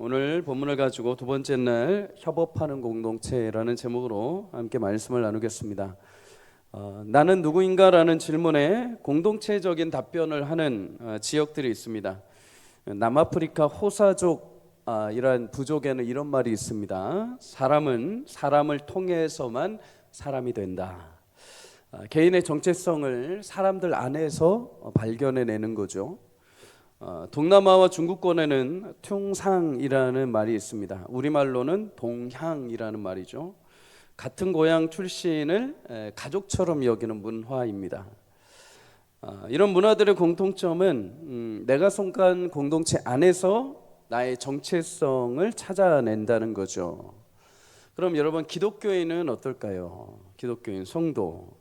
오늘 본문을 가지고 두 번째 날 협업하는 공동체라는 제목으로 함께 말씀을 나누겠습니다. 나는 누구인가라는 질문에 공동체적인 답변을 하는 지역들이 있습니다. 남아프리카 호사족 이란 부족에는 이런 말이 있습니다. 사람은 사람을 통해서만 사람이 된다. 개인의 정체성을 사람들 안에서 발견해내는 거죠. 동남아와 중국권에는 퉁상이라는 말이 있습니다. 우리말로는 동향이라는 말이죠. 같은 고향 출신을 가족처럼 여기는 문화입니다. 이런 문화들의 공통점은 내가 속한 공동체 안에서 나의 정체성을 찾아낸다는 거죠. 그럼 여러분, 기독교인은 어떨까요? 기독교인 성도,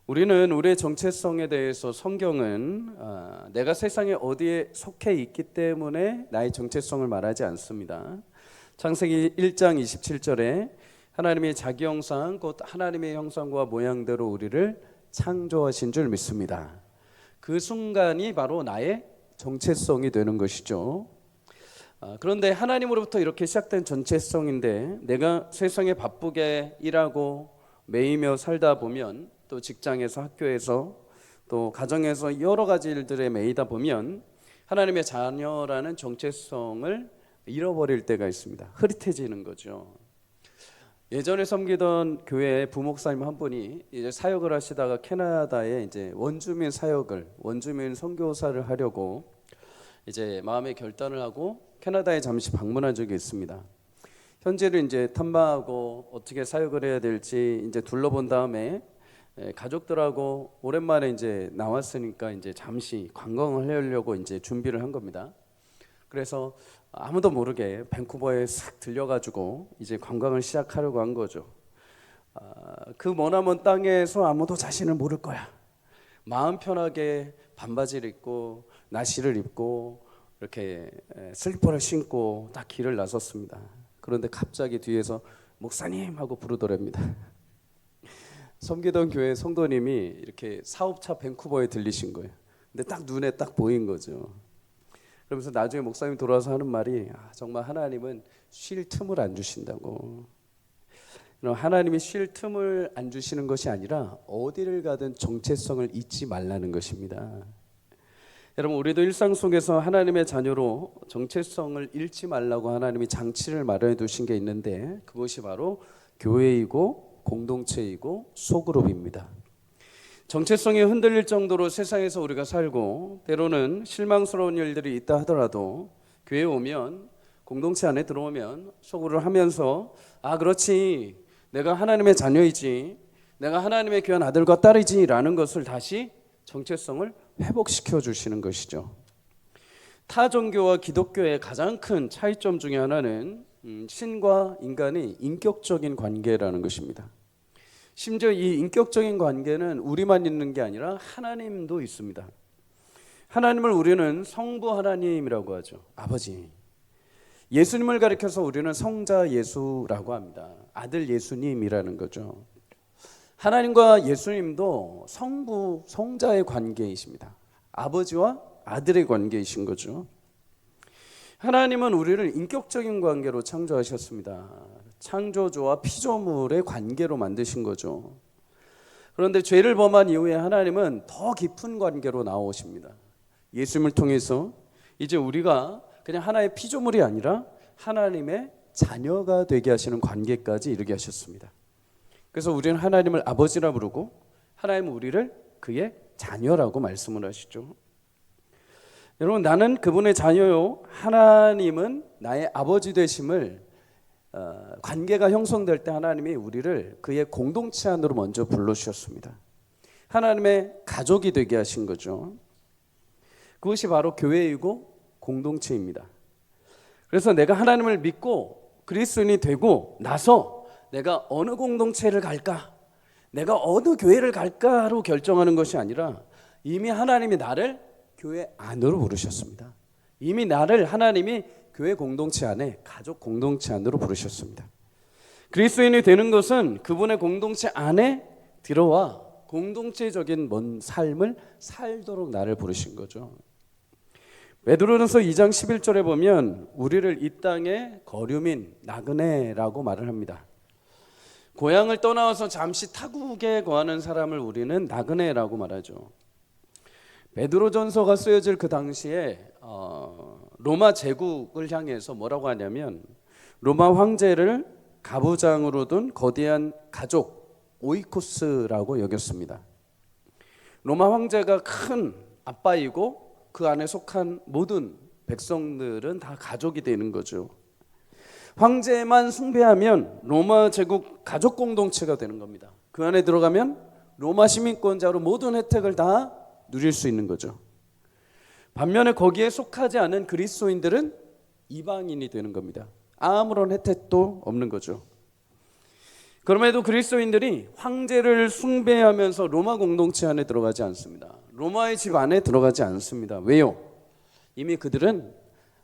우리는 우리의 정체성에 대해서 성경은 내가 세상에 어디에 속해 있기 때문에 나의 정체성을 말하지 않습니다. 창세기 1장 27절에 하나님의 자기 형상 곧 하나님의 형상과 모양대로 우리를 창조하신 줄 믿습니다. 그 순간이 바로 나의 정체성이 되는 것이죠. 그런데 하나님으로부터 이렇게 시작된 정체성인데 내가 세상에 바쁘게 일하고 매이며 살다 보면, 또 직장에서, 학교에서, 또 가정에서 여러 가지 일들에 매이다 보면 하나님의 자녀라는 정체성을 잃어버릴 때가 있습니다. 흐릿해지는 거죠. 예전에 섬기던 교회 부목사님 한 분이 이제 사역을 하시다가 캐나다에 이제 원주민 선교사를 하려고 이제 마음의 결단을 하고 캐나다에 잠시 방문한 적이 있습니다. 현지를 이제 탐방하고 어떻게 사역을 해야 될지 이제 둘러본 다음에 가족들하고 오랜만에 이제 나왔으니까 이제 잠시 관광을 하려고 이제 준비를 한 겁니다. 그래서 아무도 모르게 밴쿠버에 싹 들려가지고 이제 관광을 시작하려고 한 거죠. 그 머나먼 땅에서 아무도 자신을 모를 거야. 마음 편하게 반바지를 입고 나시를 입고 이렇게 슬리퍼를 신고 딱 길을 나섰습니다. 그런데 갑자기 뒤에서 목사님 하고 부르더랍니다. 섬기던 교회 성도님이 이렇게 사업차 밴쿠버에 들리신 거예요. 근데 딱 눈에 딱 보인 거죠. 그러면서 나중에 목사님이 돌아와서 하는 말이 정말 하나님은 쉴 틈을 안 주신다고. 하나님이 쉴 틈을 안 주시는 것이 아니라 어디를 가든 정체성을 잊지 말라는 것입니다. 여러분, 우리도 일상 속에서 하나님의 자녀로 정체성을 잃지 말라고 하나님이 장치를 마련해 두신 게 있는데, 그것이 바로 교회이고 공동체이고 소그룹입니다. 정체성이 흔들릴 정도로 세상에서 우리가 살고 때로는 실망스러운 일들이 있다 하더라도 교회에 오면, 공동체 안에 들어오면 소그룹을 하면서 그렇지, 내가 하나님의 자녀이지, 내가 하나님의 귀한 아들과 딸이지 라는 것을 다시 정체성을 회복시켜 주시는 것이죠. 타 종교와 기독교의 가장 큰 차이점 중에 하나는 신과 인간의 인격적인 관계라는 것입니다. 심지어 이 인격적인 관계는 우리만 있는 게 아니라 하나님도 있습니다. 하나님을 우리는 성부 하나님이라고 하죠. 아버지. 예수님을 가리켜서 우리는 성자 예수라고 합니다. 아들 예수님이라는 거죠. 하나님과 예수님도 성부, 성자의 관계이십니다. 아버지와 아들의 관계이신 거죠. 하나님은 우리를 인격적인 관계로 창조하셨습니다. 창조주와 피조물의 관계로 만드신 거죠. 그런데 죄를 범한 이후에 하나님은 더 깊은 관계로 나오십니다. 예수님을 통해서 이제 우리가 그냥 하나의 피조물이 아니라 하나님의 자녀가 되게 하시는 관계까지 이르게 하셨습니다. 그래서 우리는 하나님을 아버지라 부르고 하나님은 우리를 그의 자녀라고 말씀을 하시죠. 여러분, 나는 그분의 자녀요, 하나님은 나의 아버지 되심을 관계가 형성될 때 하나님이 우리를 그의 공동체 안으로 먼저 불러주셨습니다. 하나님의 가족이 되게 하신 거죠. 그것이 바로 교회이고 공동체입니다. 그래서 내가 하나님을 믿고 그리스도인이 되고 나서 내가 어느 공동체를 갈까, 내가 어느 교회를 갈까로 결정하는 것이 아니라 이미 하나님이 나를 교회 안으로 부르셨습니다. 이미 나를 하나님이 교회 공동체 안에, 가족 공동체 안으로 부르셨습니다. 그리스도인이 되는 것은 그분의 공동체 안에 들어와 공동체적인 삶을 살도록 나를 부르신 거죠. 베드로전서 2장 11절에 보면 우리를 이 땅의 거류민 나그네라고 말을 합니다. 고향을 떠나와서 잠시 타국에 거하는 사람을 우리는 나그네라고 말하죠. 베드로전서가 쓰여질 그 당시에 로마 제국을 향해서 뭐라고 하냐면 로마 황제를 가부장으로 둔 거대한 가족 오이코스라고 여겼습니다. 로마 황제가 큰 아빠이고 그 안에 속한 모든 백성들은 다 가족이 되는 거죠. 황제만 숭배하면 로마 제국 가족 공동체가 되는 겁니다. 그 안에 들어가면 로마 시민권자로 모든 혜택을 다 누릴 수 있는 거죠. 반면에 거기에 속하지 않은 그리스도인들은 이방인이 되는 겁니다. 아무런 혜택도 없는 거죠. 그럼에도 그리스도인들이 황제를 숭배하면서 로마 공동체 안에 들어가지 않습니다. 로마의 집 안에 들어가지 않습니다. 왜요? 이미 그들은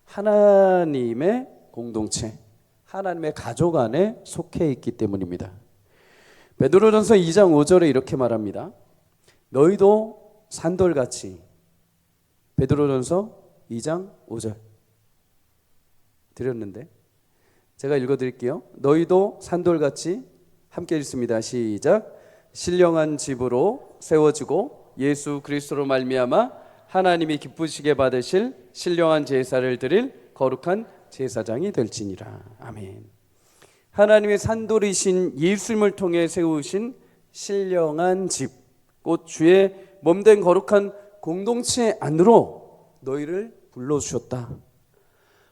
하나님의 공동체, 하나님의 가족 안에 속해 있기 때문입니다. 베드로전서 2장 5절에 이렇게 말합니다. 너희도 산돌같이. 베드로전서 2장 5절 드렸는데 제가 읽어드릴게요. 너희도 산돌같이 함께 읽습니다. 시작. 신령한 집으로 세워지고 예수 그리스도로 말미암아 하나님이 기쁘시게 받으실 신령한 제사를 드릴 거룩한 제사장이 될지니라. 아멘. 하나님의 산돌이신 예수님을 통해 세우신 신령한 집, 곧 주의 몸된 거룩한 공동체 안으로 너희를 불러주셨다.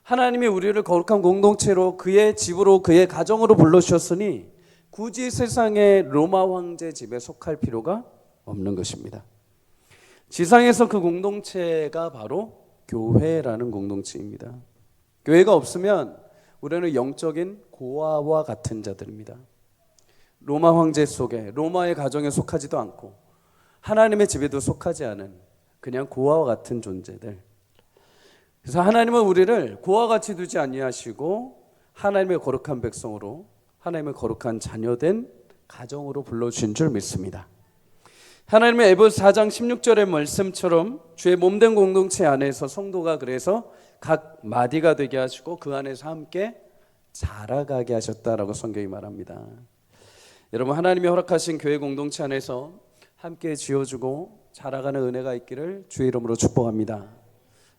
하나님이 우리를 거룩한 공동체로 그의 집으로 그의 가정으로 불러주셨으니 굳이 세상의 로마 황제 집에 속할 필요가 없는 것입니다. 지상에서 그 공동체가 바로 교회라는 공동체입니다. 교회가 없으면 우리는 영적인 고아와 같은 자들입니다. 로마 황제 속에 로마의 가정에 속하지도 않고 하나님의 집에도 속하지 않은 그냥 고아와 같은 존재들. 그래서 하나님은 우리를 고아와 같이 두지 아니하시고 하나님의 거룩한 백성으로 하나님의 거룩한 자녀된 가정으로 불러주신 줄 믿습니다. 하나님의 에베소 4장 16절의 말씀처럼 주의 몸된 공동체 안에서 성도가 그래서 각 마디가 되게 하시고 그 안에서 함께 자라가게 하셨다라고 성경이 말합니다. 여러분, 하나님이 허락하신 교회 공동체 안에서 함께 지어주고 자라가는 은혜가 있기를 주의 이름으로 축복합니다.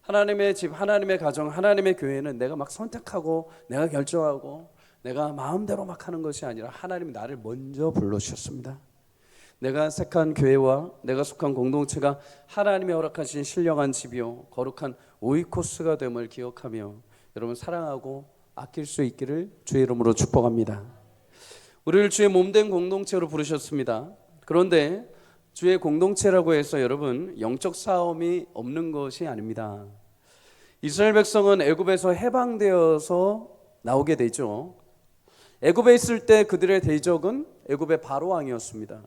하나님의 집, 하나님의 가정, 하나님의 교회는 내가 막 선택하고 내가 결정하고 내가 마음대로 막 하는 것이 아니라 하나님이 나를 먼저 불러주셨습니다. 내가 색한 교회와 내가 속한 공동체가 하나님이 허락하신 신령한 집이요 거룩한 오이코스가 됨을 기억하며 여러분 사랑하고 아낄 수 있기를 주의 이름으로 축복합니다. 우리를 주의 몸된 공동체로 부르셨습니다. 그런데 주의 공동체라고 해서 여러분 영적 싸움이 없는 것이 아닙니다. 이스라엘 백성은 애굽에서 해방되어서 나오게 되죠. 애굽에 있을 때 그들의 대적은 애굽의 바로 왕이었습니다.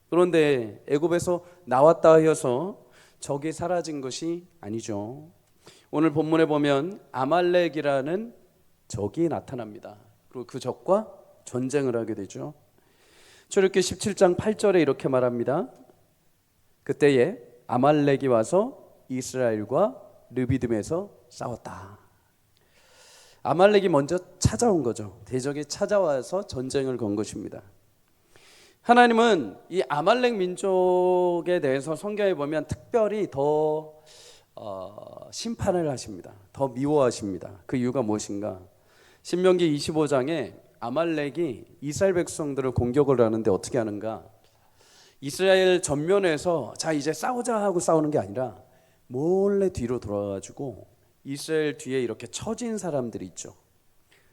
그런데 애굽에서 나왔다 하여서 적이 사라진 것이 아니죠. 오늘 본문에 보면 아말렉이라는 적이 나타납니다. 그리고 그 적과 전쟁을 하게 되죠. 출애굽기 17장 8절에 이렇게 말합니다. 그때에 아말렉이 와서 이스라엘과 르비딤에서 싸웠다. 아말렉이 먼저 찾아온 거죠. 대적이 찾아와서 전쟁을 건 것입니다. 하나님은 이 아말렉 민족에 대해서 성경에 보면 특별히 더 심판을 하십니다. 더 미워하십니다. 그 이유가 무엇인가? 신명기 25장에 아말렉이 이스라엘 백성들을 공격을 하는데 어떻게 하는가? 이스라엘 전면에서 자 이제 싸우자 하고 싸우는 게 아니라 몰래 뒤로 돌아가지고 이스라엘 뒤에 이렇게 처진 사람들이 있죠.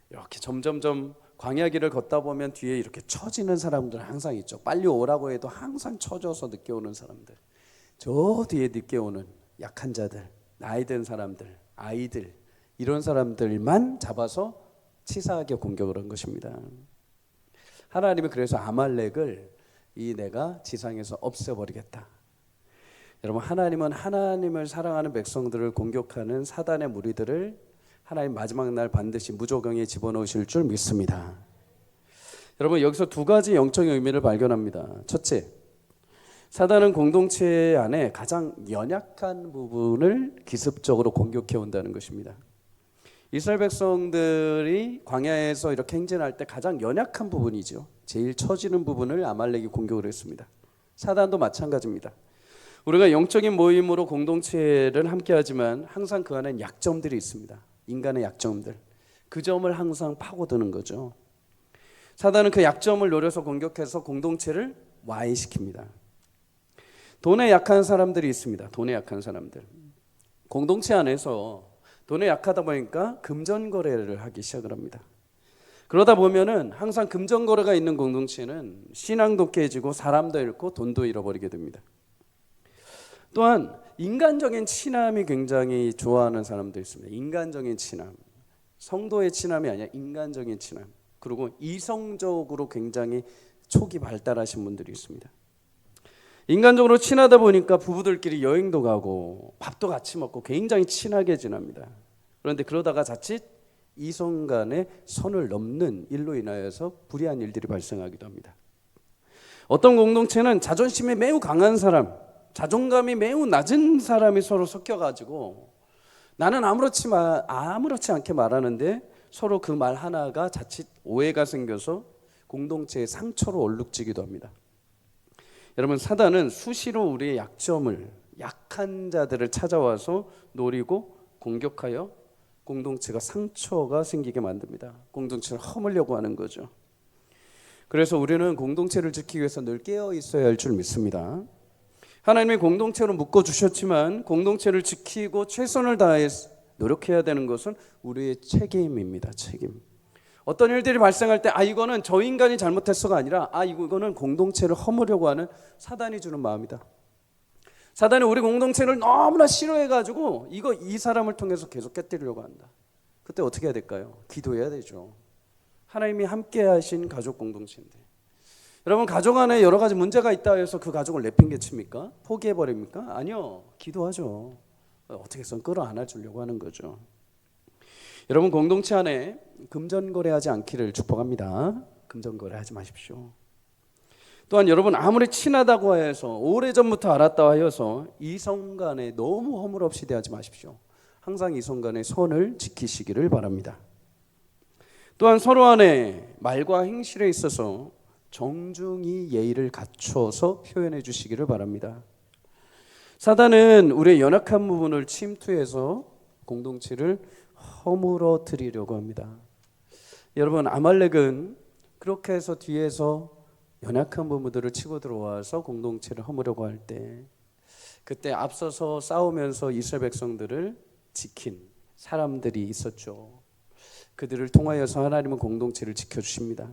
이렇게 점점점 광야 길을 걷다 보면 뒤에 이렇게 처지는 사람들 항상 있죠. 빨리 오라고 해도 항상 처져서 늦게 오는 사람들, 저 뒤에 늦게 오는 약한 자들, 나이 든 사람들, 아이들, 이런 사람들만 잡아서 치사하게 공격을 한 것입니다. 하나님이 그래서 아말렉을 내가 지상에서 없애버리겠다. 여러분, 하나님은 하나님을 사랑하는 백성들을 공격하는 사단의 무리들을 하나님 마지막 날 반드시 무조경에 집어넣으실 줄 믿습니다. 여러분, 여기서 두 가지 영적인 의미를 발견합니다. 첫째, 사단은 공동체 안에 가장 연약한 부분을 기습적으로 공격해 온다는 것입니다. 이스라엘 백성들이 광야에서 이렇게 행진할 때 가장 연약한 부분이죠. 제일 처지는 부분을 아말렉이 공격을 했습니다. 사단도 마찬가지입니다. 우리가 영적인 모임으로 공동체를 함께하지만 항상 그 안에 약점들이 있습니다. 인간의 약점들. 그 점을 항상 파고드는 거죠. 사단은 그 약점을 노려서 공격해서 공동체를 와해시킵니다. 돈에 약한 사람들이 있습니다. 돈에 약한 사람들. 공동체 안에서 돈에 약하다 보니까 금전거래를 하기 시작을 합니다. 그러다 보면은 항상 금전거래가 있는 공동체는 신앙도 깨지고 사람도 잃고 돈도 잃어버리게 됩니다. 또한 인간적인 친함이 굉장히 좋아하는 사람도 있습니다. 인간적인 친함. 성도의 친함이 아니라 인간적인 친함. 그리고 이성적으로 굉장히 촉이 발달하신 분들이 있습니다. 인간적으로 친하다 보니까 부부들끼리 여행도 가고 밥도 같이 먹고 굉장히 친하게 지납니다. 그런데 그러다가 자칫 이성 간의 선을 넘는 일로 인하여서 불의한 일들이 발생하기도 합니다. 어떤 공동체는 자존심이 매우 강한 사람, 자존감이 매우 낮은 사람이 서로 섞여가지고 나는 아무렇지 않게 말하는데 서로 그 말 하나가 자칫 오해가 생겨서 공동체의 상처로 얼룩지기도 합니다. 여러분, 사단은 수시로 우리의 약점을, 약한 자들을 찾아와서 노리고 공격하여 공동체가 상처가 생기게 만듭니다. 공동체를 허물려고 하는 거죠. 그래서 우리는 공동체를 지키기 위해서 늘 깨어 있어야 할 줄 믿습니다. 하나님이 공동체로 묶어주셨지만 공동체를 지키고 최선을 다해 노력해야 되는 것은 우리의 책임입니다. 책임. 어떤 일들이 발생할 때 이거는 저 인간이 잘못했어가 아니라 이거는 공동체를 허무려고 하는 사단이 주는 마음이다. 사단이 우리 공동체를 너무나 싫어해가지고 이 사람을 통해서 계속 깨뜨리려고 한다. 그때 어떻게 해야 될까요? 기도해야 되죠. 하나님이 함께 하신 가족 공동체인데 여러분, 가족 안에 여러 가지 문제가 있다 해서 그 가족을 내팽개칩니까? 포기해버립니까? 아니요. 기도하죠. 어떻게 해서 끌어안아 주려고 하는 거죠. 여러분, 공동체 안에 금전거래하지 않기를 축복합니다. 금전거래하지 마십시오. 또한 여러분, 아무리 친하다고 해서 오래전부터 알았다 하여서 이성 간에 너무 허물 없이 대하지 마십시오. 항상 이성 간의 선을 지키시기를 바랍니다. 또한 서로 안에 말과 행실에 있어서 정중히 예의를 갖춰서 표현해 주시기를 바랍니다. 사단은 우리의 연약한 부분을 침투해서 공동체를 허물어뜨리려고 합니다. 여러분, 아말렉은 그렇게 해서 뒤에서 연약한 부분들을 치고 들어와서 공동체를 허무려고 할 때 그때 앞서서 싸우면서 이스라엘 백성들을 지킨 사람들이 있었죠. 그들을 통하여서 하나님은 공동체를 지켜주십니다.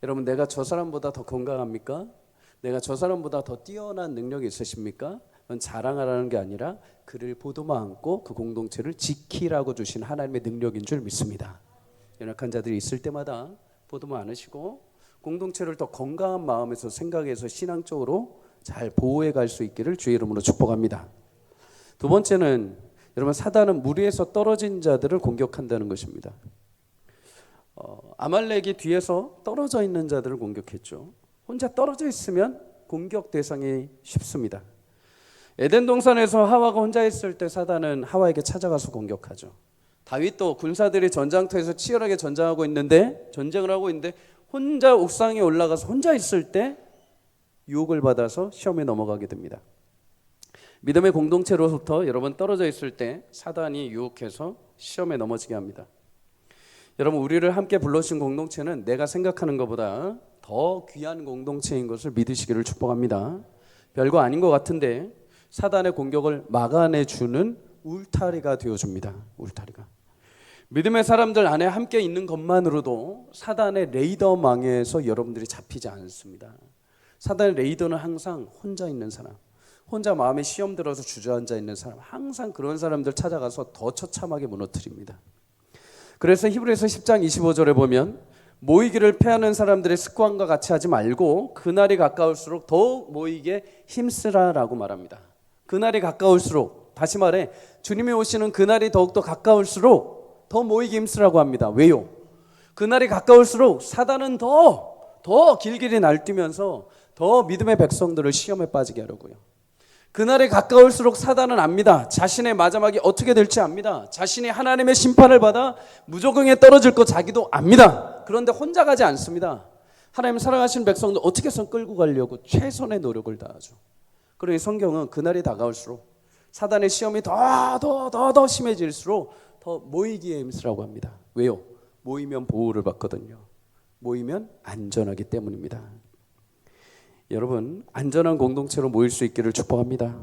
여러분, 내가 저 사람보다 더 건강합니까? 내가 저 사람보다 더 뛰어난 능력이 있으십니까? 그건 자랑하라는 게 아니라 그를 보도만 안고 그 공동체를 지키라고 주신 하나님의 능력인 줄 믿습니다. 연약한 자들이 있을 때마다 보도만 안으시고 공동체를 더 건강한 마음에서 생각해서 신앙적으로 잘 보호해 갈 수 있기를 주의 이름으로 축복합니다. 두 번째는 여러분, 사단은 무리에서 떨어진 자들을 공격한다는 것입니다. 아말렉이 뒤에서 떨어져 있는 자들을 공격했죠. 혼자 떨어져 있으면 공격 대상이 쉽습니다. 에덴 동산에서 하와가 혼자 있을 때 사단은 하와에게 찾아가서 공격하죠. 다윗도 군사들이 전장터에서 치열하게 전쟁을 하고 있는데 혼자 옥상에 올라가서 혼자 있을 때 유혹을 받아서 시험에 넘어가게 됩니다. 믿음의 공동체로부터 여러분 떨어져 있을 때 사단이 유혹해서 시험에 넘어지게 합니다. 여러분, 우리를 함께 불러주신 공동체는 내가 생각하는 것보다 더 귀한 공동체인 것을 믿으시기를 축복합니다. 별거 아닌 것 같은데 사단의 공격을 막아내주는 울타리가 되어줍니다. 울타리가. 믿음의 사람들 안에 함께 있는 것만으로도 사단의 레이더망에서 여러분들이 잡히지 않습니다. 사단의 레이더는 항상 혼자 있는 사람, 혼자 마음에 시험 들어서 주저앉아 있는 사람, 항상 그런 사람들 찾아가서 더 처참하게 무너뜨립니다. 그래서 히브리서 10장 25절에 보면 모이기를 패하는 사람들의 습관과 같이 하지 말고 그날이 가까울수록 더욱 모이게 힘쓰라라고 말합니다. 그날이 가까울수록, 다시 말해 주님이 오시는 그날이 더욱더 가까울수록 더 모이기 힘쓰라고 합니다. 왜요? 그날이 가까울수록 사단은 더 길길이 날뛰면서 더 믿음의 백성들을 시험에 빠지게 하려고요. 그날에 가까울수록 사단은 압니다. 자신의 마지막이 어떻게 될지 압니다. 자신이 하나님의 심판을 받아 무조건에 떨어질 거 자기도 압니다. 그런데 혼자 가지 않습니다. 하나님 사랑하시는 백성들 어떻게 해서 끌고 가려고 최선의 노력을 다하죠. 그러니 성경은 그날이 다가올수록 사단의 시험이 더 심해질수록 더 모이기에 힘쓰라고 합니다. 왜요? 모이면 보호를 받거든요. 모이면 안전하기 때문입니다. 여러분, 안전한 공동체로 모일 수 있기를 축복합니다.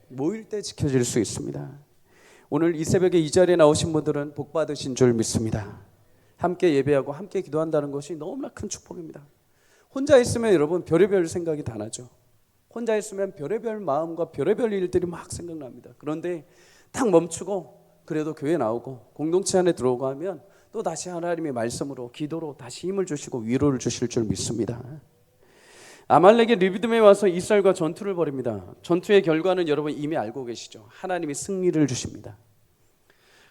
모일 때 지켜질 수 있습니다. 오늘 이 새벽에 이 자리에 나오신 분들은 복 받으신 줄 믿습니다. 함께 예배하고 함께 기도한다는 것이 너무나 큰 축복입니다. 혼자 있으면 여러분 별의별 생각이 다 나죠. 혼자 있으면 별의별 마음과 별의별 일들이 막 생각납니다. 그런데 딱 멈추고 그래도 교회 나오고 공동체 안에 들어오고 하면 또 다시 하나님의 말씀으로 기도로 다시 힘을 주시고 위로를 주실 줄 믿습니다. 아말렉이 르비딤에 와서 이스라엘과 전투를 벌입니다. 전투의 결과는 여러분 이미 알고 계시죠. 하나님이 승리를 주십니다.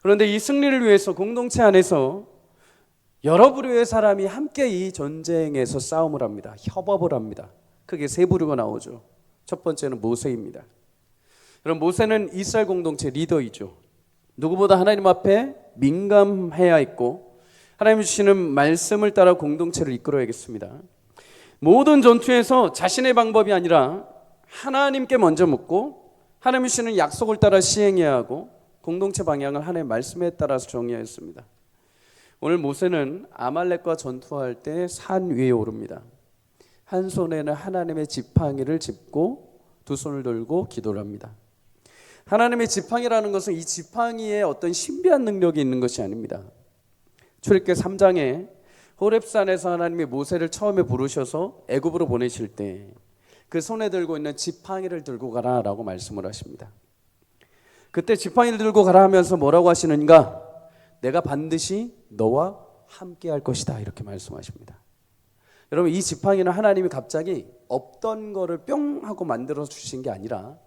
그런데 이 승리를 위해서 공동체 안에서 여러 부류의 사람이 함께 이 전쟁에서 싸움을 합니다. 협업을 합니다. 크게 세 부류가 나오죠. 첫 번째는 모세입니다. 그럼 모세는 이스라엘 공동체 리더이죠. 누구보다 하나님 앞에 민감해야 했고 하나님 주시는 말씀을 따라 공동체를 이끌어야겠습니다. 모든 전투에서 자신의 방법이 아니라 하나님께 먼저 묻고 하나님 주시는 약속을 따라 시행해야 하고 공동체 방향을 하나님의 말씀에 따라서 정해야 했습니다. 오늘 모세는 아말렉과 전투할 때 산 위에 오릅니다. 한 손에는 하나님의 지팡이를 짚고 두 손을 들고 기도를 합니다. 하나님의 지팡이라는 것은 이 지팡이에 어떤 신비한 능력이 있는 것이 아닙니다. 출애굽기 3장에 호렙산에서 하나님이 모세를 처음에 부르셔서 애굽으로 보내실 때 그 손에 들고 있는 지팡이를 들고 가라라고 말씀을 하십니다. 그때 지팡이를 들고 가라 하면서 뭐라고 하시는가? 내가 반드시 너와 함께 할 것이다 이렇게 말씀하십니다. 여러분 이 지팡이는 하나님이 갑자기 없던 거를 뿅 하고 만들어 주신 게 아니라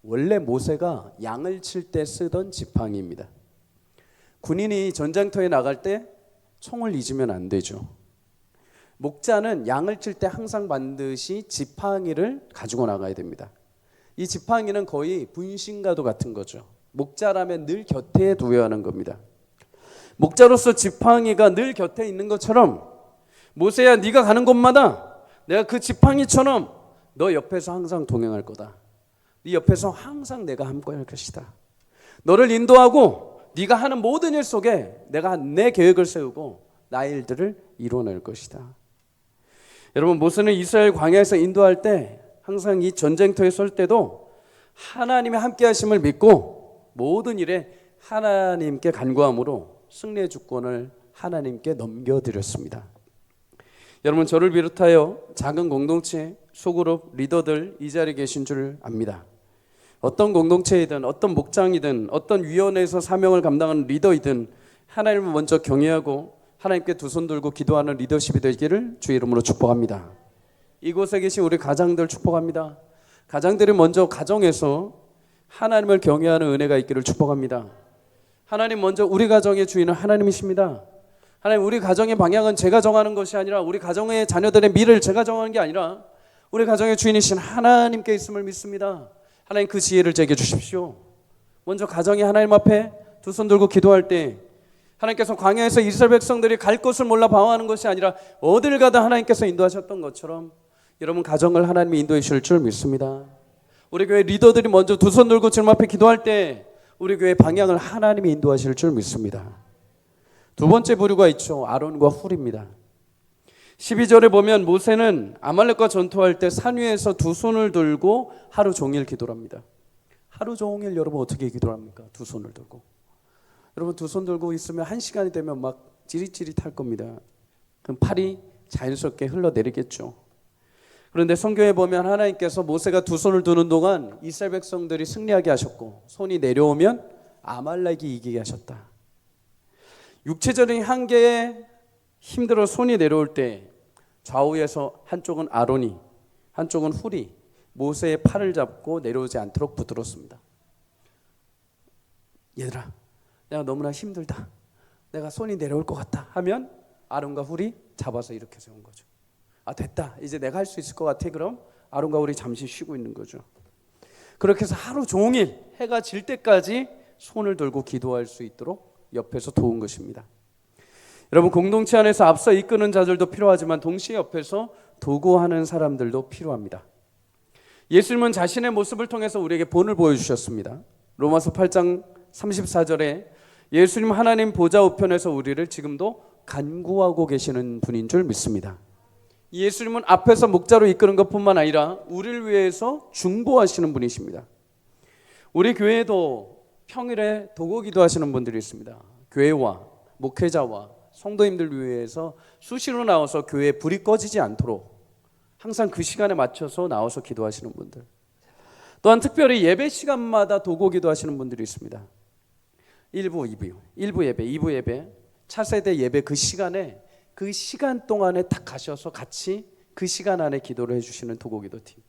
원래 모세가 양을 칠 때 쓰던 지팡이입니다. 군인이 전장터에 나갈 때 총을 잊으면 안 되죠. 목자는 양을 칠 때 항상 반드시 지팡이를 가지고 나가야 됩니다. 이 지팡이는 거의 분신과도 같은 거죠. 목자라면 늘 곁에 두어야 하는 겁니다. 목자로서 지팡이가 늘 곁에 있는 것처럼 모세야 네가 가는 곳마다 내가 그 지팡이처럼 너 옆에서 항상 동행할 거다. 네 옆에서 항상 내가 함께 할 것이다. 너를 인도하고 네가 하는 모든 일 속에 내가 내 계획을 세우고 나의 일들을 이루어낼 것이다. 여러분 모세는 이스라엘 광야에서 인도할 때 항상 이 전쟁터에 설 때도 하나님의 함께 하심을 믿고 모든 일에 하나님께 간구함으로 승리의 주권을 하나님께 넘겨드렸습니다. 여러분 저를 비롯하여 작은 공동체, 소그룹, 리더들 이 자리에 계신 줄 압니다. 어떤 공동체이든 어떤 목장이든 어떤 위원회에서 사명을 감당하는 리더이든 하나님을 먼저 경외하고 하나님께 두 손 들고 기도하는 리더십이 되기를 주의 이름으로 축복합니다. 이곳에 계신 우리 가장들 축복합니다. 가장들이 먼저 가정에서 하나님을 경외하는 은혜가 있기를 축복합니다. 하나님 먼저 우리 가정의 주인은 하나님이십니다. 하나님 우리 가정의 방향은 제가 정하는 것이 아니라 우리 가정의 자녀들의 미래를 제가 정하는 게 아니라 우리 가정의 주인이신 하나님께 있음을 믿습니다. 하나님 그 지혜를 제게 주십시오. 먼저 가정이 하나님 앞에 두 손 들고 기도할 때 하나님께서 광야에서 이스라엘 백성들이 갈 곳을 몰라 방황하는 것이 아니라 어딜 가든 하나님께서 인도하셨던 것처럼 여러분 가정을 하나님이 인도해 주실 줄 믿습니다. 우리 교회 리더들이 먼저 두 손 들고 주님 앞에 기도할 때 우리 교회 방향을 하나님이 인도하실 줄 믿습니다. 두 번째 부류가 있죠. 아론과 훌입니다. 12절에 보면 모세는 아말렉과 전투할 때 산 위에서 두 손을 들고 하루 종일 기도를 합니다. 하루 종일 여러분 어떻게 기도를 합니까? 두 손을 들고. 여러분 두 손 들고 있으면 1시간이 되면 막 찌릿찌릿할 겁니다. 그럼 팔이 자연스럽게 흘러내리겠죠. 그런데 성경에 보면 하나님께서 모세가 두 손을 드는 동안 이스라엘 백성들이 승리하게 하셨고 손이 내려오면 아말렉이 이기게 하셨다. 육체적인 한계에 힘들어 손이 내려올 때 좌우에서 한쪽은 아론이 한쪽은 훌이 모세의 팔을 잡고 내려오지 않도록 붙들었습니다. 얘들아 내가 너무나 힘들다. 내가 손이 내려올 것 같다 하면 아론과 훌이 잡아서 이렇게 세운 거죠. 아 됐다. 이제 내가 할 수 있을 것 같아. 그럼 아론과 홀이 잠시 쉬고 있는 거죠. 그렇게 해서 하루 종일 해가 질 때까지 손을 들고 기도할 수 있도록 옆에서 도운 것입니다. 여러분, 공동체 안에서 앞서 이끄는 자들도 필요하지만 동시에 옆에서 도구하는 사람들도 필요합니다. 예수님은 자신의 모습을 통해서 우리에게 본을 보여주셨습니다. 로마서 8장 34절에 예수님 하나님 보좌 우편에서 우리를 지금도 간구하고 계시는 분인 줄 믿습니다. 예수님은 앞에서 목자로 이끄는 것뿐만 아니라 우리를 위해서 중보하시는 분이십니다. 우리 교회에도 평일에 도구 기도하시는 분들이 있습니다. 교회와 목회자와 성도님들 위해서 수시로 나와서 교회에 불이 꺼지지 않도록 항상 그 시간에 맞춰서 나와서 기도하시는 분들, 또한 특별히 예배 시간마다 도구 기도하시는 분들이 있습니다. 1부 예배, 2부 예배, 차세대 예배 그 시간에 그 시간 동안에 딱 가셔서 같이 그 시간 안에 기도를 해주시는 도구 기도팀.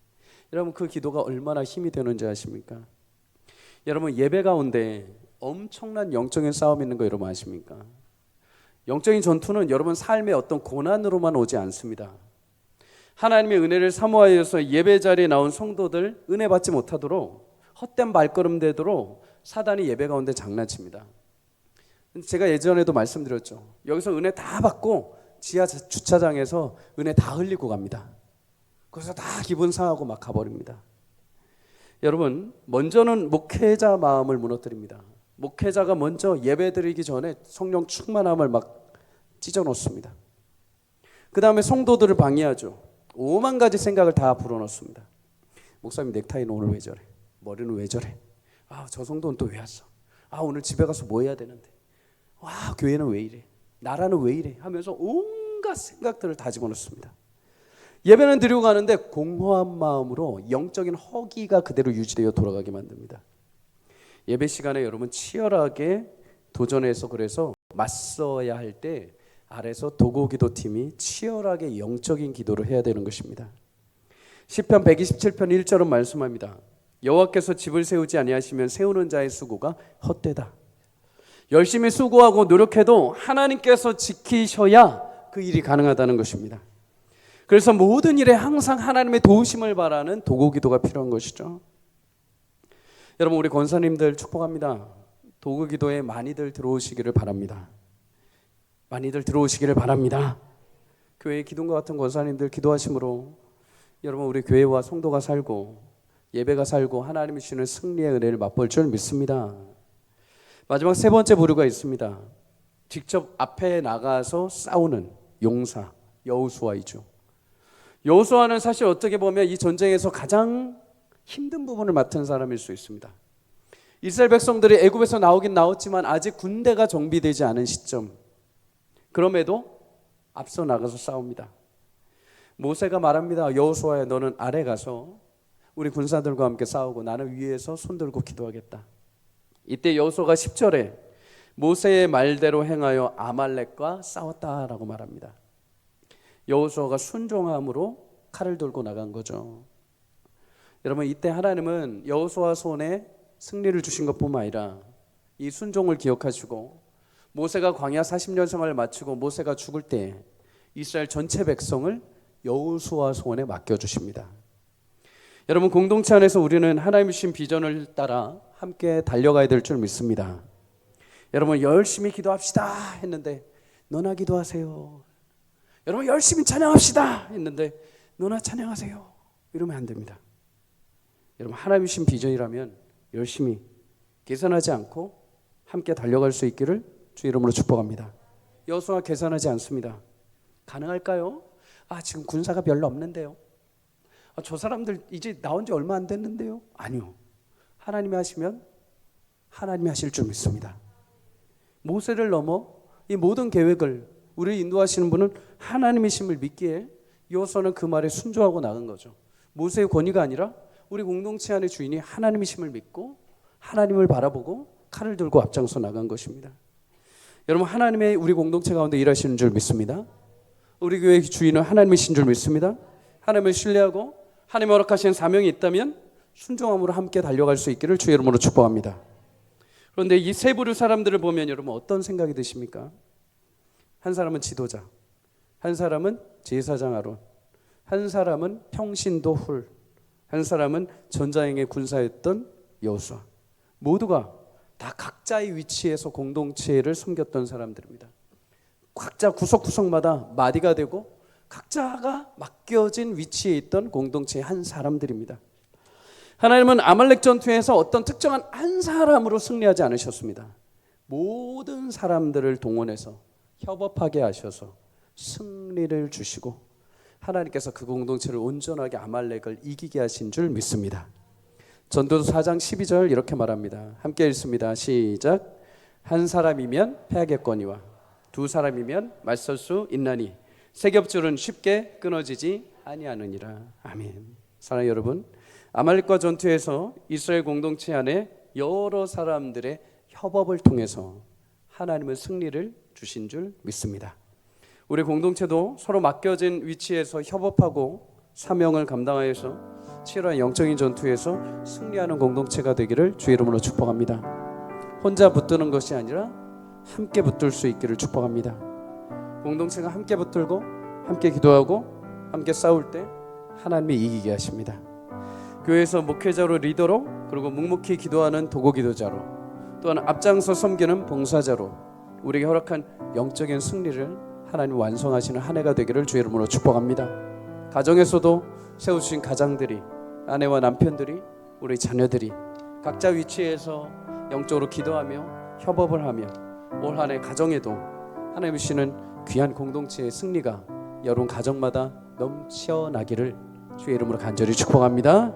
여러분, 그 기도가 얼마나 힘이 되는지 아십니까? 여러분, 예배 가운데 엄청난 영적인 싸움이 있는 거 여러분 아십니까? 영적인 전투는 여러분 삶의 어떤 고난으로만 오지 않습니다. 하나님의 은혜를 사모하여서 예배 자리에 나온 성도들 은혜 받지 못하도록 헛된 발걸음 되도록 사단이 예배 가운데 장난칩니다. 제가 예전에도 말씀드렸죠. 여기서 은혜 다 받고 지하 주차장에서 은혜 다 흘리고 갑니다. 그래서 다 기분 상하고 막 가버립니다. 여러분, 먼저는 목회자 마음을 무너뜨립니다. 목회자가 먼저 예배 드리기 전에 성령 충만함을 막 찢어 놓습니다. 그 다음에 성도들을 방해하죠. 5만 가지 생각을 다 불어넣습니다. 목사님 넥타이는 오늘 왜 저래? 머리는 왜 저래? 저 성도는 또 왜 왔어? 오늘 집에 가서 뭐 해야 되는데? 교회는 왜 이래? 나라는 왜 이래? 하면서 온갖 생각들을 다 집어넣습니다. 예배는 드리고 가는데 공허한 마음으로 영적인 허기가 그대로 유지되어 돌아가게 만듭니다. 예배 시간에 여러분 치열하게 도전해서 그래서 맞서야 할 때 아래서 도구 기도팀이 치열하게 영적인 기도를 해야 되는 것입니다. 시편 127편 1절은 말씀합니다. 여호와께서 집을 세우지 아니하시면 세우는 자의 수고가 헛되다. 열심히 수고하고 노력해도 하나님께서 지키셔야 그 일이 가능하다는 것입니다. 그래서 모든 일에 항상 하나님의 도우심을 바라는 도구 기도가 필요한 것이죠. 여러분, 우리 권사님들 축복합니다. 도구 기도에 많이들 들어오시기를 바랍니다. 많이들 들어오시기를 바랍니다. 교회 기둥과 같은 권사님들 기도하심으로 여러분, 우리 교회와 성도가 살고 예배가 살고 하나님이 주시는 승리의 은혜를 맛볼 줄 믿습니다. 마지막 세 번째 부류가 있습니다. 직접 앞에 나가서 싸우는 용사 여호수아이죠. 여호수아는 사실 어떻게 보면 이 전쟁에서 가장 힘든 부분을 맡은 사람일 수 있습니다. 이스라엘 백성들이 애굽에서 나오긴 나왔지만 아직 군대가 정비되지 않은 시점, 그럼에도 앞서 나가서 싸웁니다. 모세가 말합니다. 여호수아야, 너는 아래 가서 우리 군사들과 함께 싸우고 나는 위에서 손 들고 기도하겠다. 이때 여호수아가 10절에 모세의 말대로 행하여 아말렉과 싸웠다라고 말합니다. 여호수아가 순종함으로 칼을 들고 나간 거죠. 여러분, 이때 하나님은 여호수아 손에 승리를 주신 것뿐만 아니라 이 순종을 기억하시고 모세가 광야 40년 생활을 마치고 모세가 죽을 때 이스라엘 전체 백성을 여호수아 손에 맡겨주십니다. 여러분, 공동체 안에서 우리는 하나님이 주신 비전을 따라 함께 달려가야 될 줄 믿습니다. 여러분, 열심히 기도합시다 했는데 너나 기도하세요. 여러분, 열심히 찬양합시다 했는데 너나 찬양하세요. 이러면 안 됩니다. 여러분, 하나님이 주신 비전이라면 열심히 계산하지 않고 함께 달려갈 수 있기를 주 이름으로 축복합니다. 여호수아 계산하지 않습니다. 가능할까요? 지금 군사가 별로 없는데요. 저 사람들 이제 나온 지 얼마 안 됐는데요. 아니요. 하나님이 하시면 하나님이 하실 줄 믿습니다. 모세를 넘어 이 모든 계획을 우리를 인도하시는 분은 하나님이심을 믿기에 여호수아는 그 말에 순종하고 나간 거죠. 모세의 권위가 아니라 우리 공동체 안의 주인이 하나님이심을 믿고 하나님을 바라보고 칼을 들고 앞장서 나간 것입니다. 여러분, 하나님의 우리 공동체 가운데 일하시는 줄 믿습니다. 우리 교회의 주인은 하나님이신 줄 믿습니다. 하나님을 신뢰하고 하나님이 허락하신 사명이 있다면 순종함으로 함께 달려갈 수 있기를 주의 이름으로 축복합니다. 그런데 이 세 부류 사람들을 보면 여러분 어떤 생각이 드십니까? 한 사람은 지도자, 한 사람은 제사장 아론, 한 사람은 평신도 훌, 한 사람은 전자행의 군사였던 여호수아. 모두가 다 각자의 위치에서 공동체를 섬겼던 사람들입니다. 각자 구석구석마다 마디가 되고 각자가 맡겨진 위치에 있던 공동체의 한 사람들입니다. 하나님은 아말렉 전투에서 어떤 특정한 한 사람으로 승리하지 않으셨습니다. 모든 사람들을 동원해서 협업하게 하셔서 승리를 주시고 하나님께서 그 공동체를 온전하게 아말렉을 이기게 하신 줄 믿습니다. 전도서 4장 12절 이렇게 말합니다. 함께 읽습니다. 시작. 한 사람이면 패하겠거니와 두 사람이면 맞설 수 있나니 세 겹줄은 쉽게 끊어지지 아니하느니라. 아멘. 사랑하는 여러분, 아말렉과 전투에서 이스라엘 공동체 안에 여러 사람들의 협업을 통해서 하나님은 승리를 주신 줄 믿습니다. 우리 공동체도 서로 맡겨진 위치에서 협업하고 사명을 감당하여서 치열한 영적인 전투에서 승리하는 공동체가 되기를 주의 이름으로 축복합니다. 혼자 붙드는 것이 아니라 함께 붙들 수 있기를 축복합니다. 공동체가 함께 붙들고 함께 기도하고 함께 싸울 때 하나님이 이기게 하십니다. 교회에서 목회자로 리더로, 그리고 묵묵히 기도하는 도구기도자로, 또한 앞장서 섬기는 봉사자로 우리에게 허락한 영적인 승리를 하나님 완성하시는 한 해가 되기를 주의 이름으로 축복합니다. 가정에서도 세우신 가장들이, 아내와 남편들이, 우리 자녀들이 각자 위치에서 영적으로 기도하며 협업을 하며 올 한 해 가정에도 하나님 주시는 귀한 공동체의 승리가 여러분 가정마다 넘쳐나기를 주의 이름으로 간절히 축복합니다.